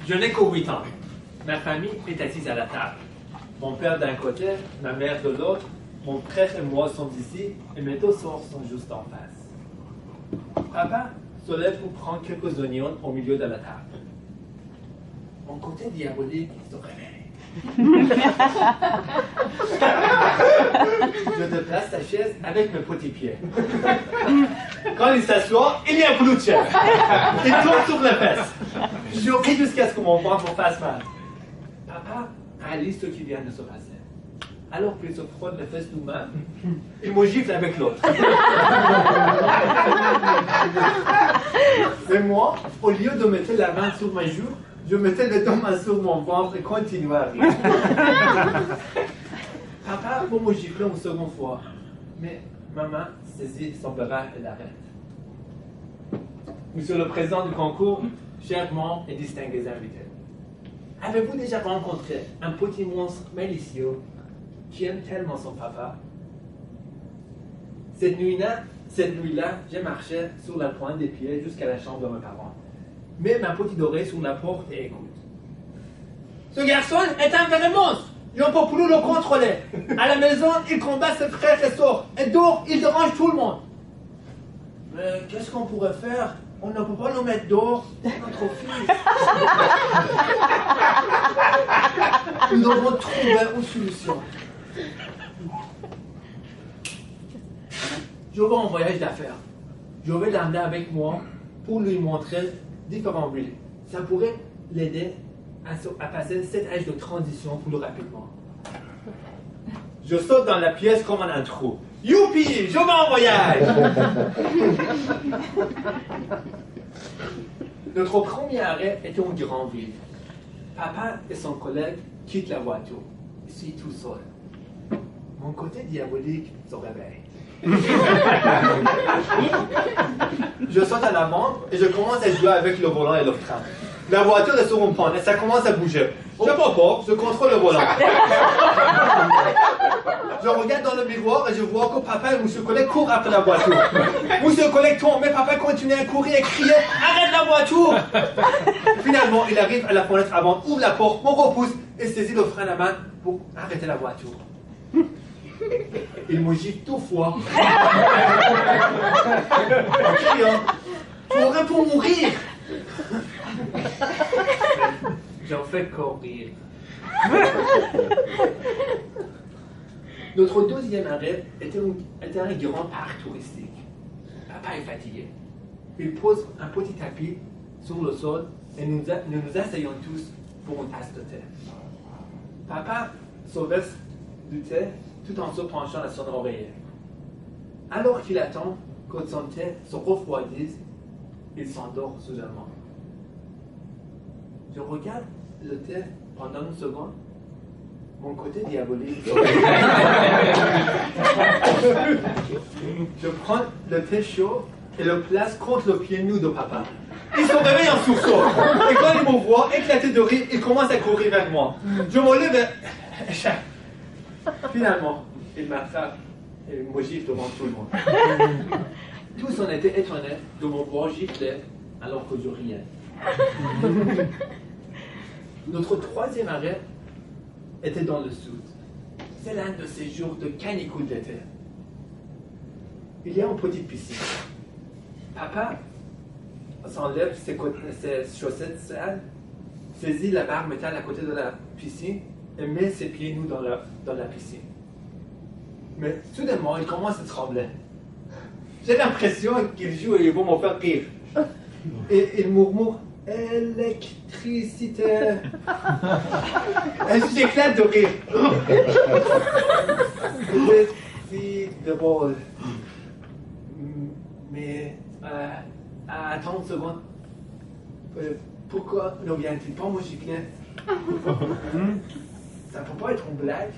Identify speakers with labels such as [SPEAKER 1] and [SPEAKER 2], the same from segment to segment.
[SPEAKER 1] Je n'ai que 8 ans. Ma famille est assise à la table. Mon père d'un côté, ma mère de l'autre, mon frère et moi sommes ici et mes deux sœurs sont juste en face. Papa se lève pour prendre quelques oignons au milieu de la table. Mon côté diabolique se réveille. Je déplace sa chaise avec mes petits pieds. Quand il s'assoit, il y a un bout de chair. Il tombe sur les fesses. Je ris jusqu'à ce que mon ventre fasse mal. Papa réalise ce qui vient de se passer. Alors qu'il se frotte les fesses nous-mêmes, il me gifle avec l'autre. Mais moi, au lieu de mettre la main sur ma joue, je mettais les deux mains sur mon ventre et continuais à rire. Papa pour me gifler une seconde fois, mais maman saisit son bras et l'arrête. Monsieur le président du concours, chèrement et distingués invités, avez-vous déjà rencontré un petit monstre malicieux qui aime tellement son papa? Cette nuit-là, j'ai marché sur la pointe des pieds jusqu'à la chambre de mes parents. Mets ma petite oreille sur la porte et écoute. Ce garçon est un vrai monstre. Il ne peut plus le contrôler. À la maison, il combat ses frères et sœurs. Et dehors, il dérange tout le monde. Mais qu'est-ce qu'on pourrait faire? On ne peut pas le mettre dehors. C'est notre fils. Nous devons trouver une solution. Je vais en voyage d'affaires. Je vais l'emmener avec moi pour lui montrer différentes villes. Ça pourrait l'aider à passer cet âge de transition plus rapidement. Je saute dans la pièce comme un trou. Youpi, je vais en voyage! Notre premier arrêt était une grande ville. Papa et son collègue quittent la voiture. Je suis tout seul. Mon côté diabolique se réveille. Je saute à l'avant et je commence à jouer avec le volant et le frein. La voiture est sur une pente et ça commence à bouger. Je n'ai pas peur, je contrôle le volant. Je regarde dans le miroir et je vois que papa et monsieur collègue courent après la voiture. Monsieur collègue tombe, mais papa continue à courir et crier « Arrête la voiture !» Finalement, il arrive à la fenêtre avant, ouvre la porte, me repousse et saisit le frein à la main pour arrêter la voiture. Il me gifle tout fois. En criant « Tu aurais pu mourir !» J'en fais courir. Notre deuxième arrêt était un grand parc touristique. Papa est fatigué. Il pose un petit tapis sur le sol et nous asseyons tous pour une tasse de thé. Papa se verse du thé tout en se penchant à son oreiller. Alors qu'il attend que son thé se refroidisse, il s'endort soudainement. Je regarde le thé pendant une seconde. Mon côté diabolique. Je prends le thé chaud et le place contre le pied nu de papa. Il se réveille en sursaut. Et quand il me voit éclater de rire, il commence à courir vers moi. Je me lève et... Finalement, il m'attrape et me gifle devant tout le monde. Tous en étaient étonnés de me voir gifler alors que je riais. Notre troisième arrêt était dans le sud. C'est l'un de ces jours de canicule d'été. Il y a une petite piscine. Papa s'enlève ses chaussettes sales, saisit la barre métal à côté de la piscine et met ses pieds nus dans la piscine. Mais soudainement, il commence à trembler. J'ai l'impression qu'il joue et il va me faire rire. Et il murmure « Électricité !» Et j'éclate de rire. C'est si drôle. Mais attends une seconde. Pourquoi ne vient-il pas me gifler? Ça ne peut pas être une blague.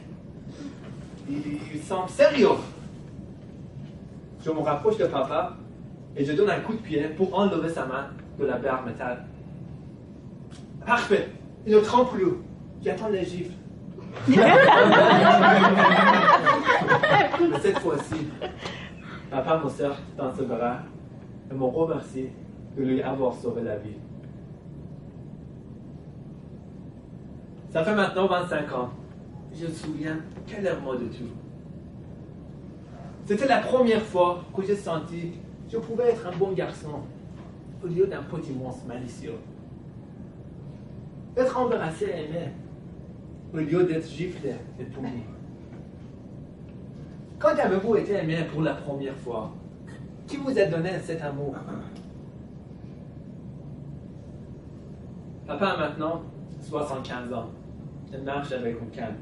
[SPEAKER 1] Il semble sérieux. Je me rapproche de papa et je donne un coup de pied pour enlever sa main de la barre métal. Parfait, il ne tremble plus. J'attends les gifles. Mais cette fois-ci, papa me serre dans ses bras et me remercie de lui avoir sauvé la vie. Ça fait maintenant 25 ans. Je me souviens clairement de tout. C'était la première fois que j'ai senti que je pouvais être un bon garçon au lieu d'un petit monstre malicieux. Être embarrassé et aimé au lieu d'être giflé et puni. Quand avez-vous été aimé pour la première fois? Qui vous a donné cet amour? Papa a maintenant 75 ans. Il marche avec un calme.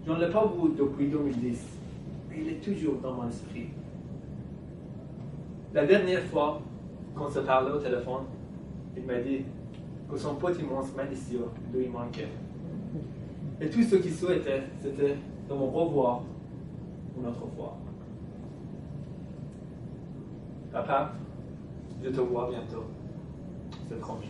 [SPEAKER 1] Je ne l'ai pas vu depuis 2010, mais il est toujours dans mon esprit. La dernière fois qu'on se parlait au téléphone, il m'a dit que son petit monstre malicieux lui manquait. Et tout ce qu'il souhaitait, c'était de me revoir une autre fois. Papa, je te vois bientôt. C'est promis.